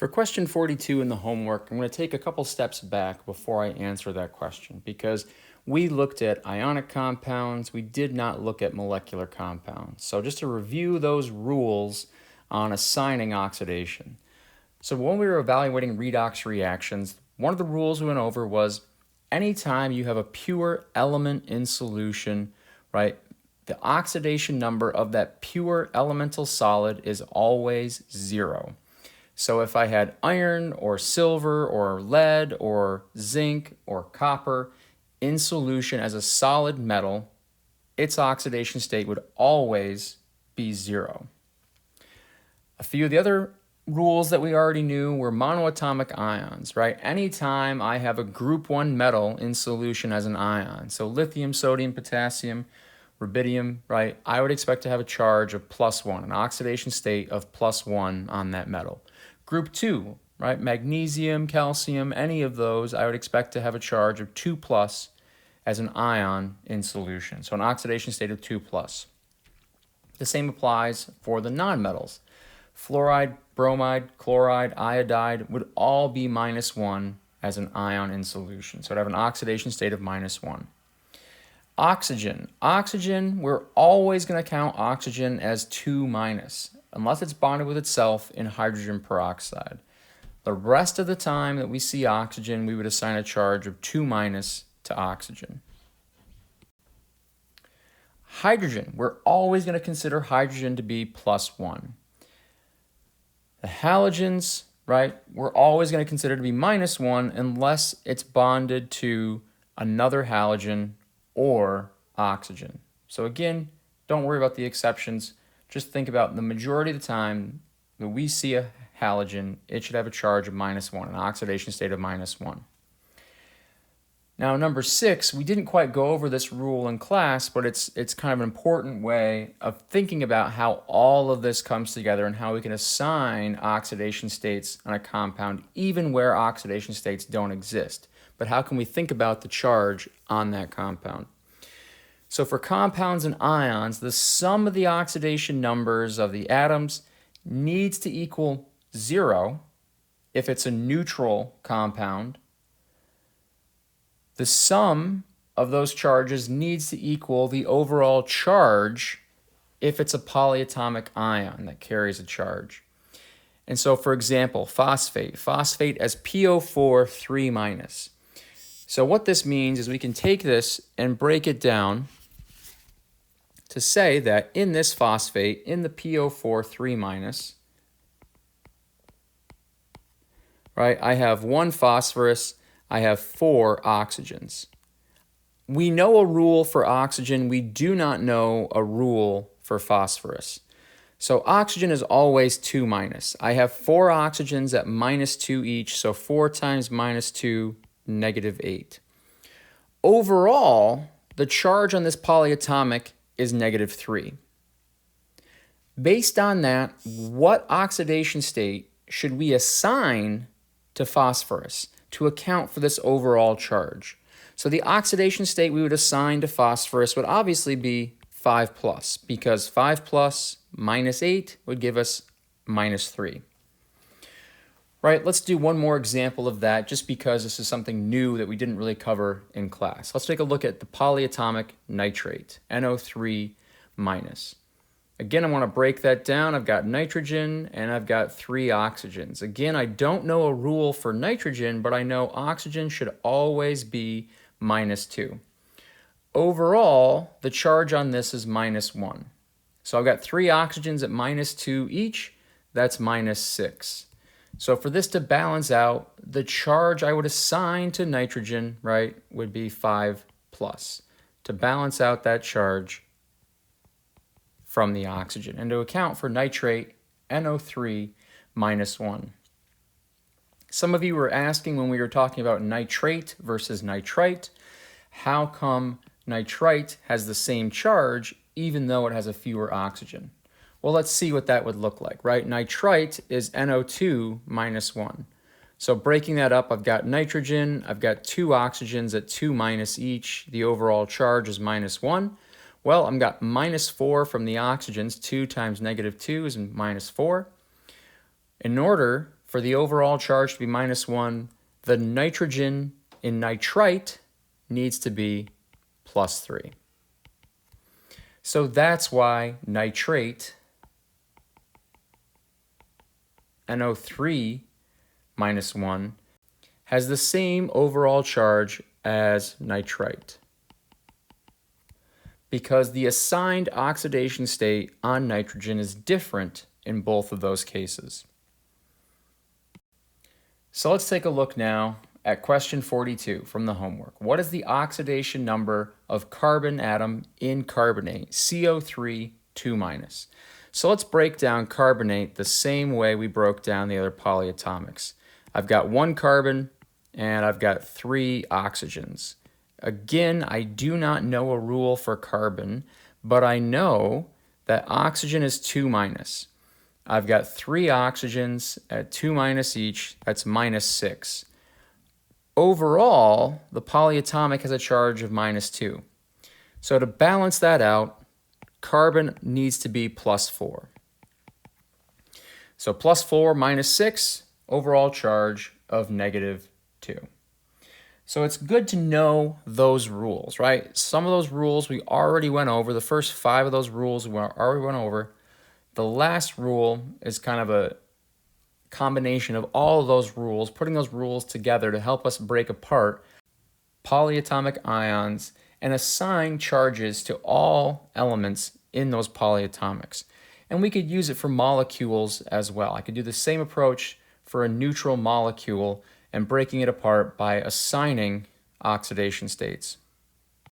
For question 42 in the homework, I'm going to take a couple steps back before I answer that question because we looked at ionic compounds, we did not look at molecular compounds. So just to review those rules on assigning oxidation. So when we were evaluating redox reactions, one of the rules we went over was anytime you have a pure element in solution, right, the oxidation number of that pure elemental solid is always 0. So if I had iron or silver or lead or zinc or copper in solution as a solid metal, its oxidation state would always be 0. A few of the other rules that we already knew were monoatomic ions, right? Anytime I have a group 1 metal in solution as an ion, so lithium, sodium, potassium, rubidium, right, I would expect to have a charge of +1, an oxidation state of +1 on that metal. Group 2, right, magnesium, calcium, any of those, I would expect to have a charge of 2+ as an ion in solution, so an oxidation state of 2+. The same applies for the nonmetals. Fluoride, bromide, chloride, iodide would all be -1 as an ion in solution, so it would have an oxidation state of -1. Oxygen, we're always going to count oxygen as 2-, unless it's bonded with itself in hydrogen peroxide. The rest of the time that we see oxygen, we would assign a charge of 2- to oxygen. Hydrogen, we're always going to consider hydrogen to be +1. The halogens, right, we're always going to consider to be -1 unless it's bonded to another halogen or oxygen. So again, don't worry about the exceptions. Just think about the majority of the time that we see a halogen, it should have a charge of -1, an oxidation state of -1. Now, number 6, we didn't quite go over this rule in class, but it's kind of an important way of thinking about how all of this comes together and how we can assign oxidation states on a compound even where oxidation states don't exist. But how can we think about the charge on that compound? So for compounds and ions, the sum of the oxidation numbers of the atoms needs to equal 0 if it's a neutral compound. The sum of those charges needs to equal the overall charge if it's a polyatomic ion that carries a charge. And so, for example, phosphate as PO4 3-. So what this means is we can take this and break it down to say that in this phosphate, in the PO4 3-, right, I have 1 phosphorus, I have 4 oxygens. We know a rule for oxygen, we do not know a rule for phosphorus. So oxygen is always 2-. I have 4 oxygens at -2 each, so 4 times -2, -8. Overall, the charge on this polyatomic is -3. Based on that, what oxidation state should we assign to phosphorus to account for this overall charge? So the oxidation state we would assign to phosphorus would obviously be 5+, because 5+ -8 would give us -3. Right, let's do one more example of that just because this is something new that we didn't really cover in class. Let's take a look at the polyatomic nitrate, NO3-. Again, I want to break that down. I've got nitrogen and I've got 3 oxygens. Again, I don't know a rule for nitrogen, but I know oxygen should always be -2. Overall, the charge on this is -1. So I've got 3 oxygens at -2 each. That's -6. So for this to balance out, the charge I would assign to nitrogen, right, would be 5+ to balance out that charge from the oxygen and to account for nitrate, NO3-1. Some of you were asking when we were talking about nitrate versus nitrite, how come nitrite has the same charge even though it has a fewer oxygen? Well, let's see what that would look like, right? Nitrite is NO2-1. So breaking that up, I've got nitrogen, I've got 2 oxygens at 2- each. The overall charge is -1. Well, I've got -4 from the oxygens. 2 times -2 is -4. In order for the overall charge to be -1, the nitrogen in nitrite needs to be +3. So that's why nitrate, NO3 -1, has the same overall charge as nitrite, because the assigned oxidation state on nitrogen is different in both of those cases. So let's take a look now at question 42 from the homework. What is the oxidation number of carbon atom in carbonate, CO3 2-? So let's break down carbonate the same way we broke down the other polyatomics. I've got 1 carbon and I've got 3 oxygens. Again, I do not know a rule for carbon, but I know that oxygen is 2-. I've got 3 oxygens at 2- each, that's -6. Overall, the polyatomic has a charge of -2. So to balance that out, carbon needs to be +4. So +4 -6, overall charge of -2. So it's good to know those rules, right? Some of those rules we already went over. The first 5 of those rules we already went over. The last rule is kind of a combination of all of those rules, putting those rules together to help us break apart polyatomic ions and assign charges to all elements in those polyatomics. And we could use it for molecules as well. I could do the same approach for a neutral molecule and breaking it apart by assigning oxidation states.